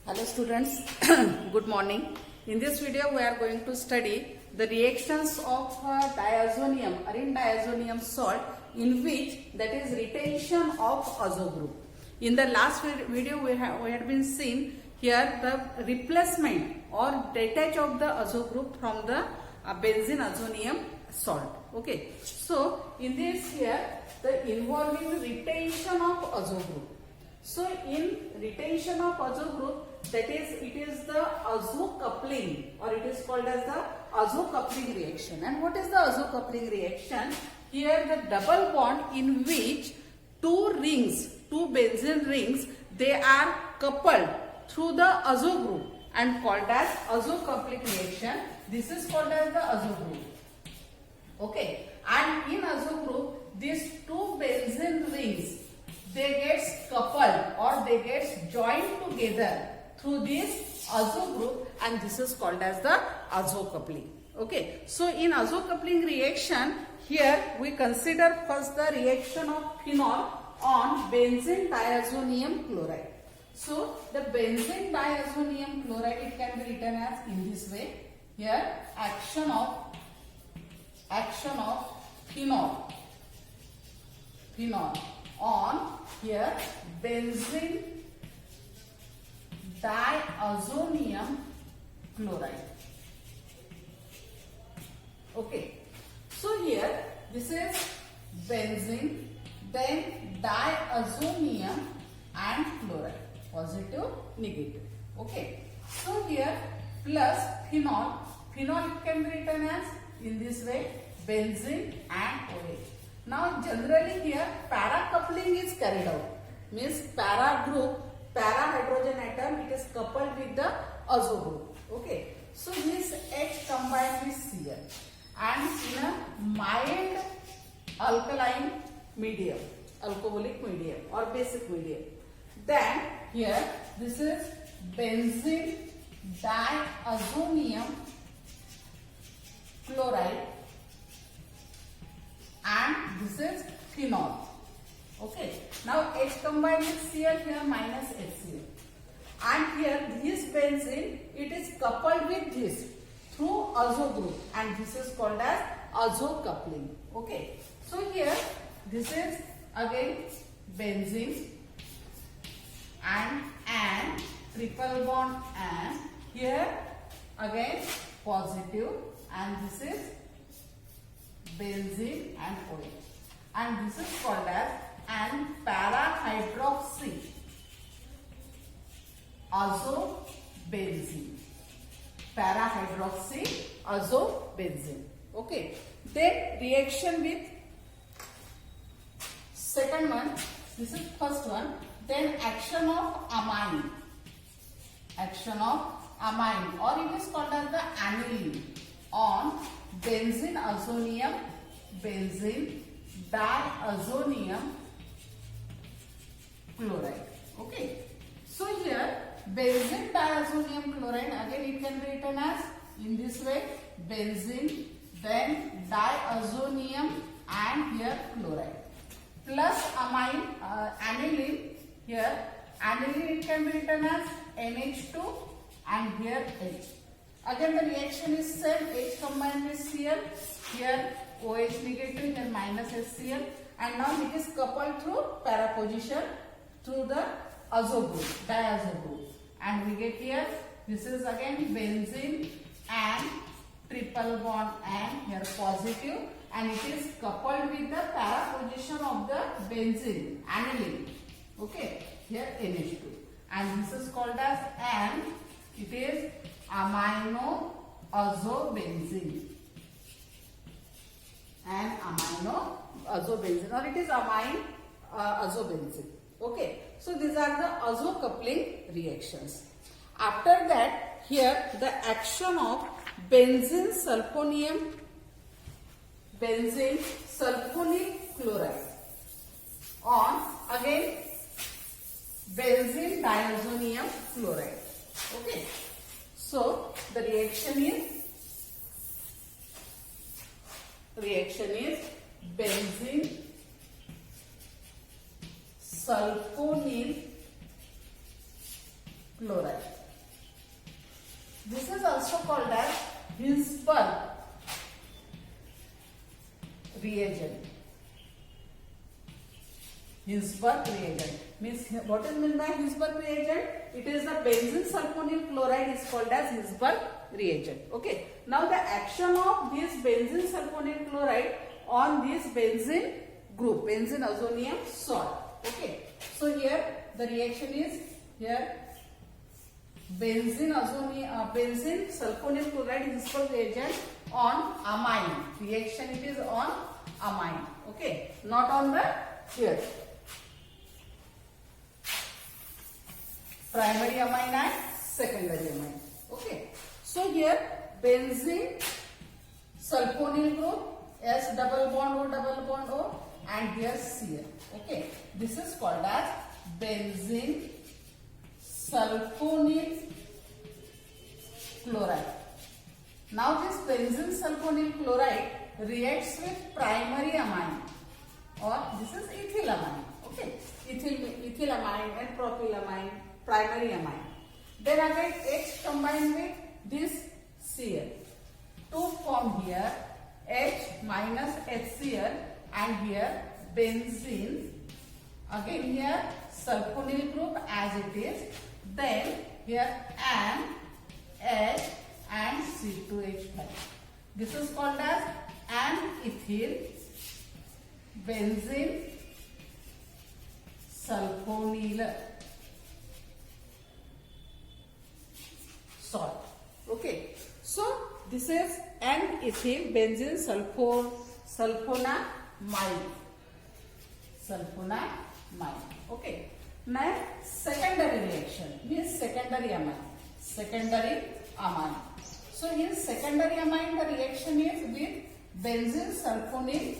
Hello students, good morning. In this video we are going to study the reactions of diazonium, arene diazonium salt in which that is retention of azo group. In the last video we had been seen here the replacement or detach of the azo group from the benzene azonium salt. Okay, so in this here the involving retention of azo group. So in retention of azo group, that is it is the azo coupling or it is called as the azo coupling reaction. And what is the azo coupling reaction? Here the double bond in which two benzene rings, they are coupled through the azo group and called as azo coupling reaction. This is called as the azo group. Okay, and in azo group these two benzene rings, they get coupled or they get joined together through this azo group, and this is called as the azo coupling. Okay, so in azo coupling reaction, here we consider first the reaction of phenol on benzene diazonium chloride. So the benzene diazonium chloride, it can be written as in this way. Here action of phenol on here benzene diazonium chloride. Okay, so here this is benzene, then diazonium and chloride, positive, negative. Okay, so here plus phenol it can be written as in this way benzene and OH. Now generally here para coupling is carried out, means para hydrogen atom, it is coupled with the azo group. Okay, so this H combined with Cl and in a mild alkaline medium, alcoholic medium or basic medium. Then here this is benzene diazonium chloride and this is phenol. Okay, now H combined with Cl, here minus HCl, and here this benzene, it is coupled with this through azo group, and this is called as azo coupling. Okay, so here this is again benzene and triple bond, and here again positive, and this is benzene and OH, and this is called as and para hydroxy azobenzene. Para hydroxy azobenzene. Okay, then reaction with second one, this is first one, then action of amine or it is called as the aniline on benzene azonium, benzene diazonium chloride. Okay, so here benzene diazonium chloride, again it can be written as in this way benzene, then diazonium and here chloride, plus amine aniline, here aniline it can be written as NH2 and here H. Again the reaction is same, H combined with Cl, here OH negative, here minus HCl, and now it is coupled through para position through the azo group, diazo group, and we get here this is again benzene and triple bond and here positive, and it is coupled with the para position of the benzene aniline. Okay, here NH2, and this is called as, and it is amino azobenzene and amino azobenzene, or it is amine azobenzene. Okay, so these are the azo coupling reactions. After that, here the action of benzene sulfonyl chloride on again benzene diazonium chloride. Okay, so the reaction is benzene sulfonyl chloride. This is also called as Hinsberg reagent. Hinsberg reagent means, what is meant by Hinsberg reagent? It is the benzene sulfonyl chloride is called as Hinsberg reagent. Okay. Now the action of this benzene sulfonyl chloride on this benzene group, benzene azonium salt. Okay. So here the reaction is here benzene sulfonyl chloride is Hinsberg reagent on amine. Reaction it is on amine. Okay. Not on the here. Primary amine and secondary amine. Okay. So here benzene sulfonyl group S double bond O and here Cl. Okay. This is called as benzene sulfonyl chloride. Now this benzene sulfonyl chloride reacts with primary amine, or this is ethylamine. Okay. Ethylamine and propylamine, primary amine. Then again H combined with this Cl to form here H minus HCl and here benzene. Again here sulfonyl group as it is. Then here N, H and C2H5. This is called as N-ethyl benzene sulfonyl salt. Okay. So this is N-ethyl benzene sulfonamide. Okay. Now secondary reaction means secondary amine. So in secondary amine the reaction is with benzene sulfonyl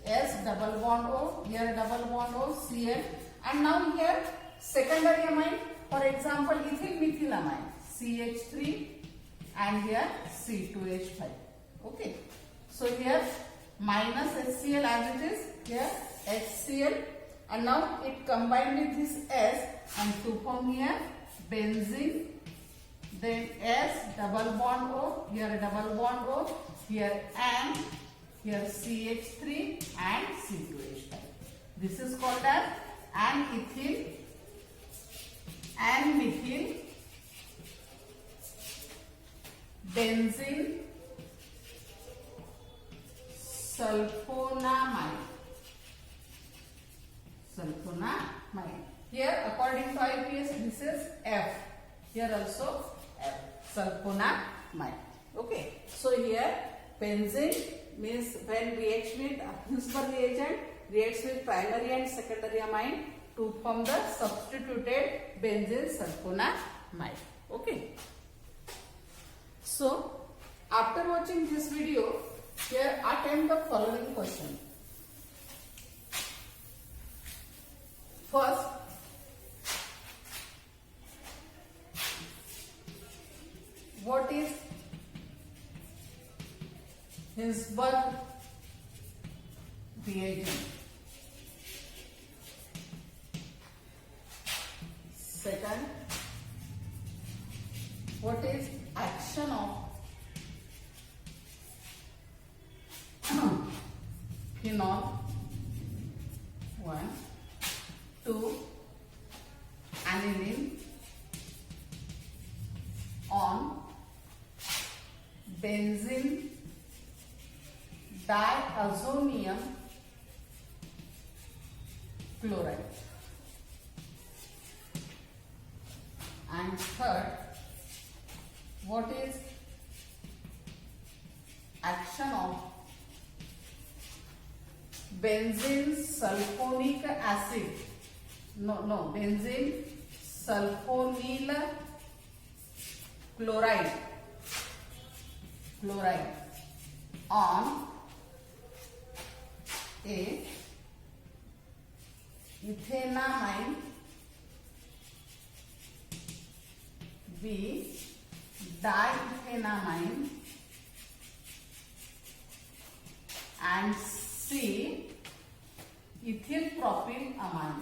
S double bond O, here double bond O, Cl, and now here secondary amine, for example ethyl methylamine CH3 and here C2H5. Okay. So here minus HCl as it is, here HCl, and now it combined with this S and to form here benzene, then S double bond O, here double bond O, here N, here CH3 and C2H5. This is called as N-ethyl benzene sulfonamide. Here according to IPS this is F. Here also F. Sulfonamide. Okay. So here benzene means when reacts with Hinsberg reagent reacts with primary and secondary amine to form the substituted benzene sulfonamide. Okay. So after watching this video, here attempt the following question. First, what is Hinsberg reagent? Second, what is action of phenol 1, 2 aniline on benzene diazonium chloride, and third, what is action of benzene sulfonic acid, benzene sulfonyl chloride on A ethenamine, B diethenamine, and C ethyl propylamine.